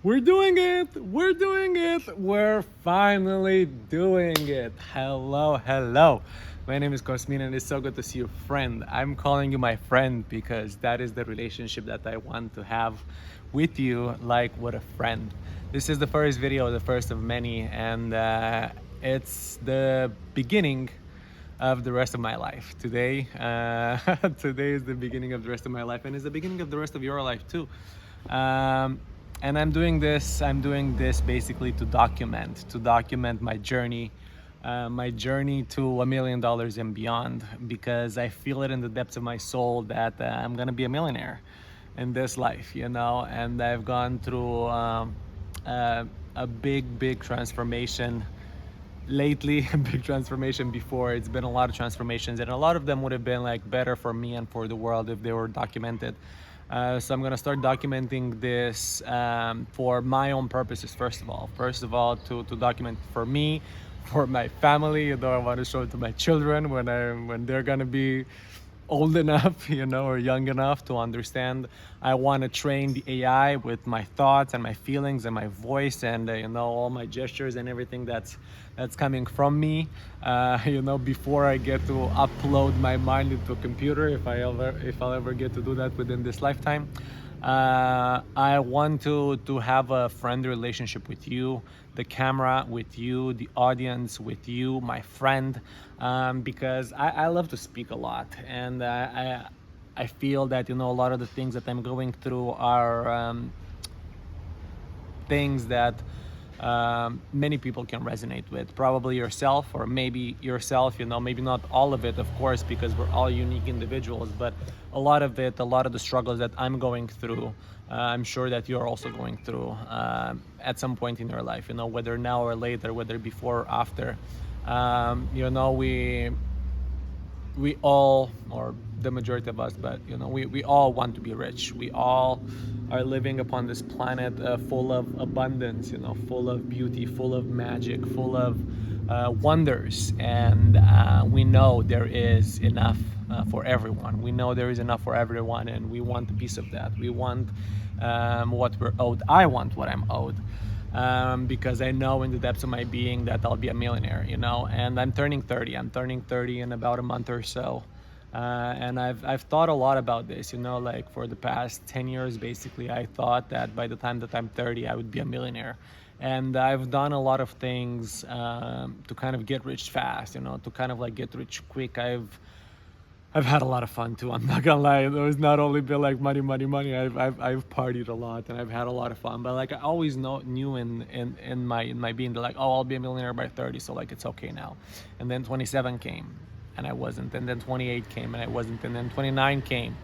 We're doing it! We're doing it! We're finally doing it! Hello, hello. My name is Cosmin and it's so good to see you, friend. I'm calling you my friend because that is the relationship that I want to have with you, like with a friend. This is the first video, the first of many, and it's the beginning of the rest of my life. Today, today is the beginning of the rest of my life, and it's the beginning of the rest of your life too. Um, and I'm doing this basically to document my journey to $1 million and beyond, because I feel it in the depths of my soul that I'm gonna be a millionaire in this life, and I've gone through a big transformation lately. A big transformation. Before, it's been a lot of transformations, and a lot of them would have been like better for me and for the world if they were documented. So I'm gonna start documenting this for my own purposes. First of all, to document for me, for my family. I want to show it to my children when they're gonna be old enough, or young enough to understand. I want to train the AI with my thoughts and my feelings and my voice and all my gestures and everything that's coming from me. Before I get to upload my mind into a computer, if I'll ever get to do that within this lifetime. I want to have a friendly relationship with you, the camera with you, the audience with you, my friend, because I love to speak a lot, and I feel that a lot of the things that I'm going through are things that many people can resonate with. Probably yourself, or maybe yourself, maybe not all of it, of course, because we're all unique individuals, but a lot of it, a lot of the struggles that I'm going through, I'm sure that you're also going through at some point in your life, whether now or later, whether before or after. We all, or the majority of us, but we all want to be rich. We all are living upon this planet full of abundance, full of beauty, full of magic, full of wonders, and we know there is enough for everyone. We know there is enough for everyone, and we want a piece of that. We want what we're owed. I want what I'm owed, because I know in the depths of my being that I'll be a millionaire, and I'm turning 30. I'm turning 30 in about a month or so. And I've thought a lot about this, like for the past 10 years, basically. I thought that by the time that I'm 30, I would be a millionaire. And I've done a lot of things to kind of get rich fast, to kind of like get rich quick. I've had a lot of fun too. I'm not gonna lie. It was not only been like money, money, money. I've partied a lot and I've had a lot of fun. But like I always knew in my being that like, oh, I'll be a millionaire by 30, so like it's okay now. And then 27 came and I wasn't. And then 28 came and I wasn't. And then 29 came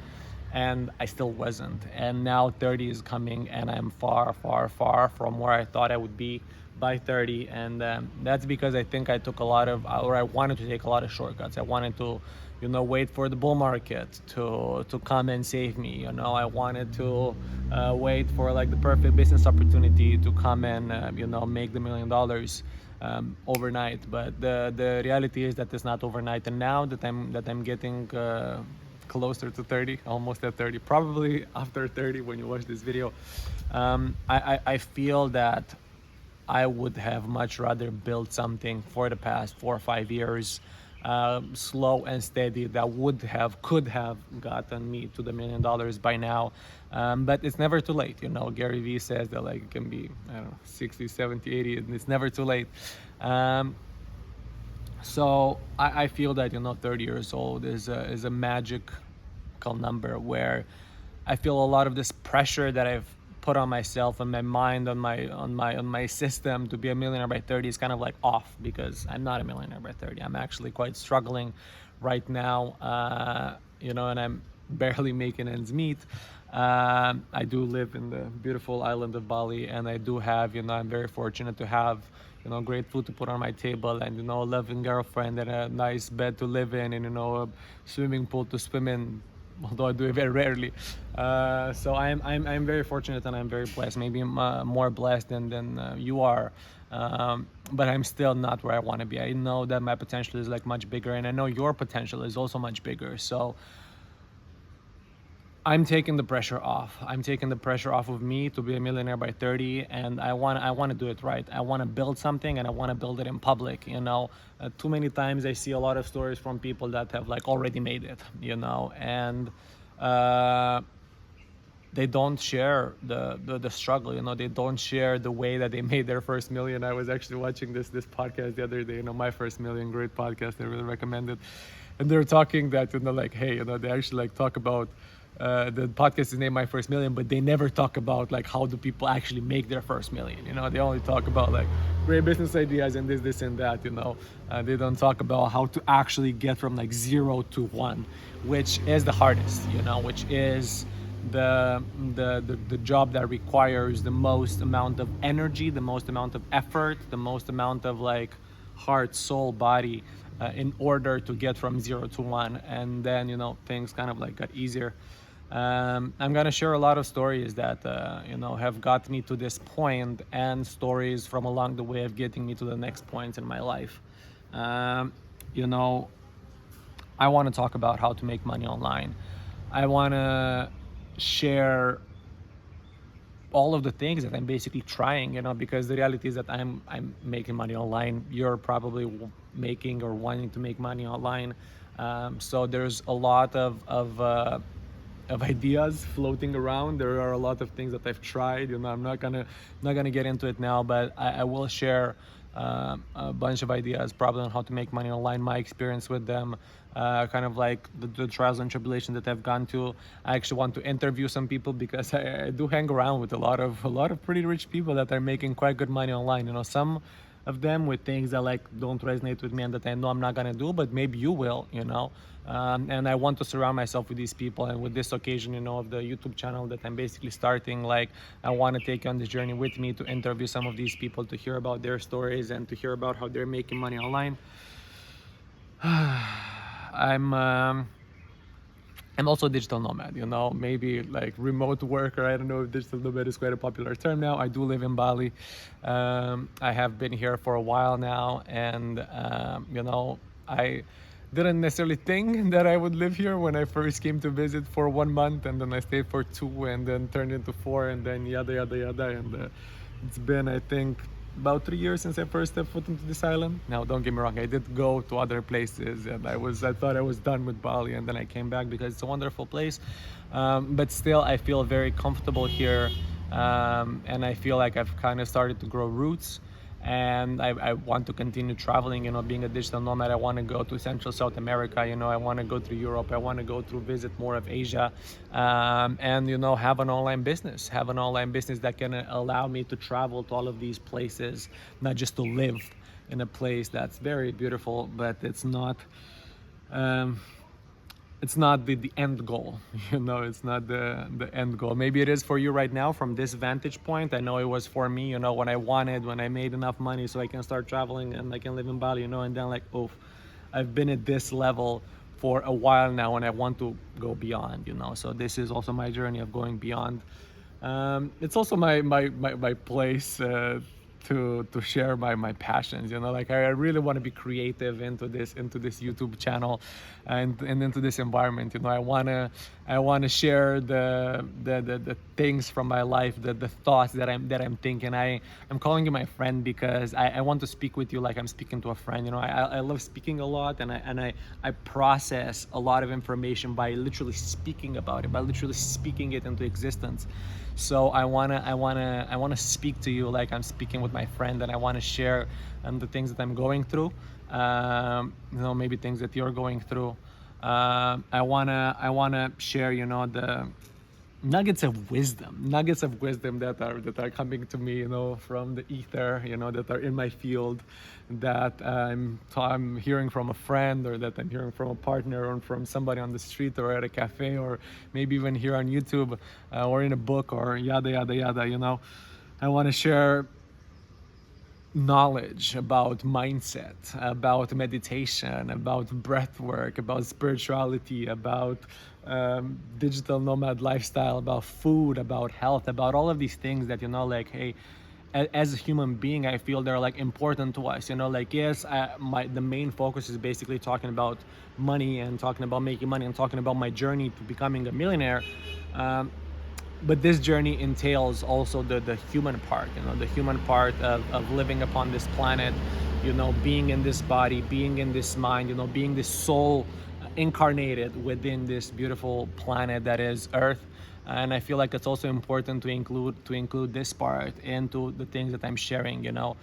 and I still wasn't. And now 30 is coming and I'm far, far, far from where I thought I would be by 30. And that's because I think I took a lot of, or I wanted to take a lot of shortcuts. I wanted to wait for the bull market to come and save me. I wanted to wait for like the perfect business opportunity to come and make the $1 million overnight. But the reality is that it's not overnight. And now that I'm getting closer to 30, almost at 30, probably after 30 when you watch this video, I feel that I would have much rather built something for the past 4 or 5 years, slow and steady, that could have gotten me to the $1 million by now. But it's never too late. Gary Vee says that like it can be, I don't know, 60, 70, 80, and it's never too late. So I feel that 30 years old is a magical number where I feel a lot of this pressure that I've put on myself and my mind, on my system to be a millionaire by 30 is kind of like off, because I'm not a millionaire by 30. I'm actually quite struggling right now, and I'm barely making ends meet. I do live in the beautiful island of Bali, and I do have, I'm very fortunate to have, great food to put on my table, and, a loving girlfriend, and a nice bed to live in, and, a swimming pool to swim in, although I do it very rarely. So I'm very fortunate and I'm very blessed, maybe more blessed than you are. But I'm still not where I want to be. I know that my potential is like much bigger, and I know your potential is also much bigger. So I'm taking the pressure off. I'm taking the pressure off of me to be a millionaire by 30, and I want to do it right. I want to build something, and I want to build it in public. Too many times I see a lot of stories from people that have like already made it. And uh, they don't share the struggle. They don't share the way that they made their first million. I was actually watching this podcast the other day. My first million, great podcast. I really recommend it. And they're talking that, like, hey, they actually like talk about the podcast is named My First Million, but they never talk about like how do people actually make their first million. They only talk about like great business ideas and this and that. They don't talk about how to actually get from like 0 to 1, which is the hardest. Which is the job that requires the most amount of energy, the most amount of effort, the most amount of like heart, soul, body, in order to get from 0 to 1. And then things kind of like got easier. I'm gonna share a lot of stories that have got me to this point, and stories from along the way of getting me to the next point in my life. You know I want to talk about how to make money online. I want to share all of the things that I'm basically trying, because the reality is that I'm making money online. You're probably making or wanting to make money online. So there's a lot of ideas floating around. There are a lot of things that I've tried. I'm not gonna get into it now, but I will share a bunch of ideas probably on how to make money online, my experience with them, kind of like the trials and tribulations that I've gone to. I actually want to interview some people because I do hang around with a lot of pretty rich people that are making quite good money online. Some of them with things that like don't resonate with me and that I know I'm not gonna do, but maybe you will. And I want to surround myself with these people. And with this occasion, of the YouTube channel that I'm basically starting, like I want to take you on this journey with me to interview some of these people, to hear about their stories and to hear about how they're making money online. I'm also a digital nomad, maybe like remote worker. I don't know if digital nomad is quite a popular term now. I do live in Bali. I have been here for a while now, and I didn't necessarily think that I would live here when I first came to visit for 1 month, and then I stayed for 2, and then turned into 4, and then yada yada yada. And it's been, I think, about 3 years since I first stepped foot into this island. Now, don't get me wrong, I did go to other places, and I thought I was done with Bali, and then I came back because it's a wonderful place. But still, I feel very comfortable here, and I feel like I've kind of started to grow roots. And I want to continue traveling, being a digital nomad. I want to go to Central South America, I want to go through Europe. I want to go through, visit more of Asia, and have an online business that can allow me to travel to all of these places, not just to live in a place that's very beautiful, but it's not the end goal. It's not the end goal. Maybe it is for you right now from this vantage point. I know it was for me, when I made enough money so I can start traveling and I can live in Bali, and then like, oh, I've been at this level for a while now and I want to go beyond, so this is also my journey of going beyond. It's also my place to share my passions. Like I really want to be creative into this YouTube channel, and into this environment. I want to share the things from my life, the thoughts that I'm thinking. I'm calling you my friend because I want to speak with you like I'm speaking to a friend. I love speaking a lot, and I process a lot of information by literally speaking about it, by literally speaking it into existence. So I wanna speak to you like I'm speaking with my friend, and I want to share the things that I'm going through. Maybe things that you're going through. I wanna share, the nuggets of wisdom that are coming to me, from the ether, that are in my field, that I'm hearing from a friend, or that I'm hearing from a partner, or from somebody on the street, or at a cafe, or maybe even here on YouTube, or in a book, or yada yada yada. I want to share knowledge about mindset, about meditation, about breath work, about spirituality, about digital nomad lifestyle, about food, about health, about all of these things that, like, hey, as a human being, I feel they're like important to us. You know, like yes, the main focus is basically talking about money and talking about making money and talking about my journey to becoming a millionaire. Um, but this journey entails also the human part, you know, the human part of living upon this planet, you know, being in this body, being in this mind, you know, being this soul incarnated within this beautiful planet that is Earth. And I feel like it's also important to include this part into the things that I'm sharing, you know,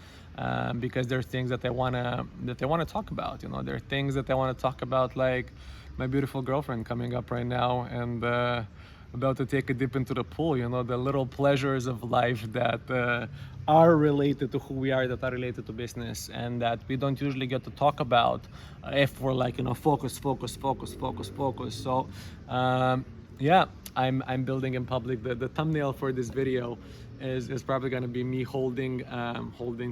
because there are things that I wanna talk about. You know, there are things that I want to talk about, like my beautiful girlfriend coming up right now, and about to take a dip into the pool. You know, the little pleasures of life that are related to who we are, that are related to business, and that we don't usually get to talk about if we're like, you know, focus, focus, focus, focus, focus. So yeah, I'm building in public. The thumbnail for this video is probably going to be me holding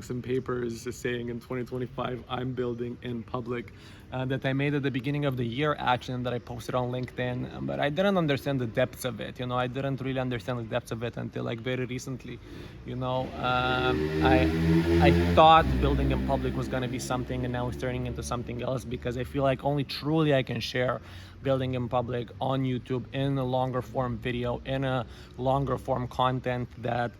some papers saying in 2025 I'm building in public, that I made at the beginning of the year, actually, and that I posted on LinkedIn. But I didn't understand the depths of it. You know, I didn't really understand the depths of it until like very recently. You know, I thought building in public was going to be something, and now it's turning into something else, because I feel like only truly I can share building in public on YouTube in a longer form video, in a longer form content, that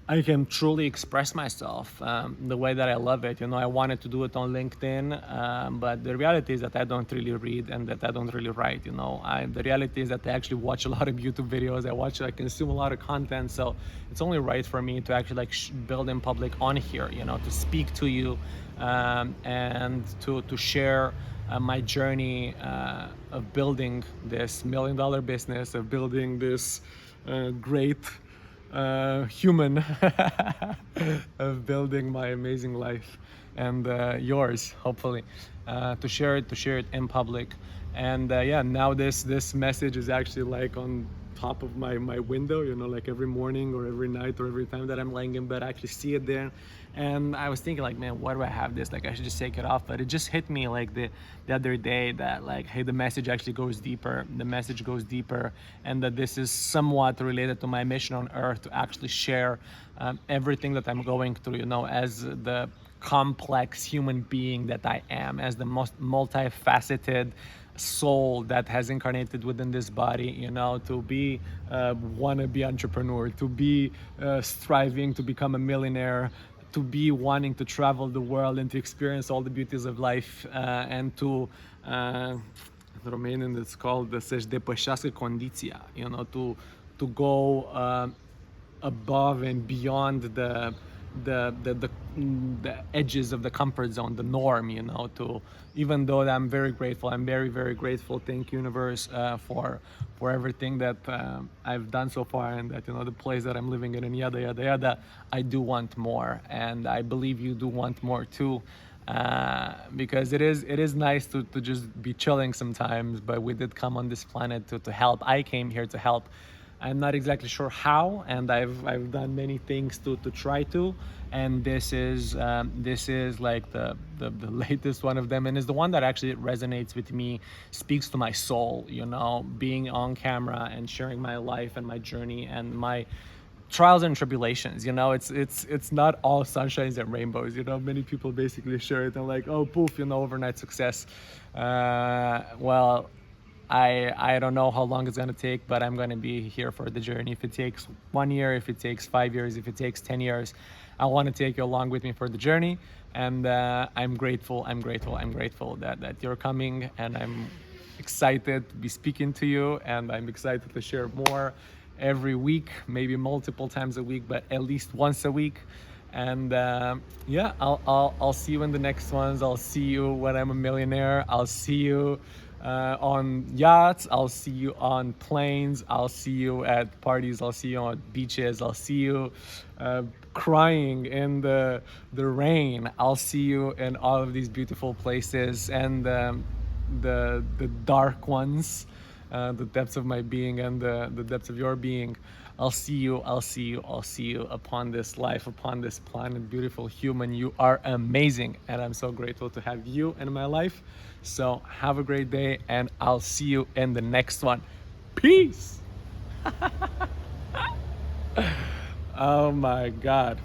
I can truly express myself the way that I love it. You know, I wanted to do it on LinkedIn, but the reality is that I don't really read and that I don't really write. You know, the reality is that I actually watch a lot of YouTube videos. I consume a lot of content. So it's only right for me to actually like build in public on here. You know, to speak to you and to share my journey of building this $1 million business, of building this great human of building my amazing life, and yours, hopefully, to share it in public. And yeah, now this message is actually like on top of my window, you know, like every morning or every night or every time that I'm laying in bed, I actually see it there. And I was thinking like, man, why do I have this? Like, I should just take it off. But it just hit me like the other day that like, hey, the message actually goes deeper. The message goes deeper, and that this is somewhat related to my mission on Earth, to actually share everything that I'm going through, you know, as the complex human being that I am, as the most multifaceted soul that has incarnated within this body, you know, to be wannabe entrepreneur, to be striving to become a millionaire, to be wanting to travel the world and to experience all the beauties of life, and to in Romanian it's called să-și depășească condiția, you know, to go above and beyond the edges of the comfort zone, the norm, you know, to, even though I'm very grateful, I'm very, very grateful. Thank you, universe, for everything that I've done so far, and that, you know, the place that I'm living in, and yada, yada, yada. I do want more, and I believe you do want more too. Because it is nice to just be chilling sometimes, but we did come on this planet to help. I came here to help. I'm not exactly sure how, and I've done many things to try to, and this is like the latest one of them, and is the one that actually resonates with me, speaks to my soul. You know, being on camera and sharing my life and my journey and my trials and tribulations. You know, it's not all sunshines and rainbows. You know, many people basically share it and like, oh, poof, you know, overnight success. Well, I don't know how long it's going to take, but I'm going to be here for the journey. If it takes 1 year, if it takes 5 years, if it takes 10 years, I want to take you along with me for the journey. And I'm grateful that you're coming, and I'm excited to be speaking to you, and I'm excited to share more every week, maybe multiple times a week, but at least once a week. And yeah, I'll see you in the next ones. I'll see you when I'm a millionaire. I'll see you on yachts. I'll see you on planes. I'll see you at parties. I'll see you on beaches. I'll see you crying in the rain. I'll see you in all of these beautiful places, and the dark ones, the depths of my being, and the depths of your being. I'll see you upon this life, upon this planet. Beautiful human, you are amazing, and I'm so grateful to have you in my life. So have a great day, and I'll see you in the next one. Peace. Oh my God.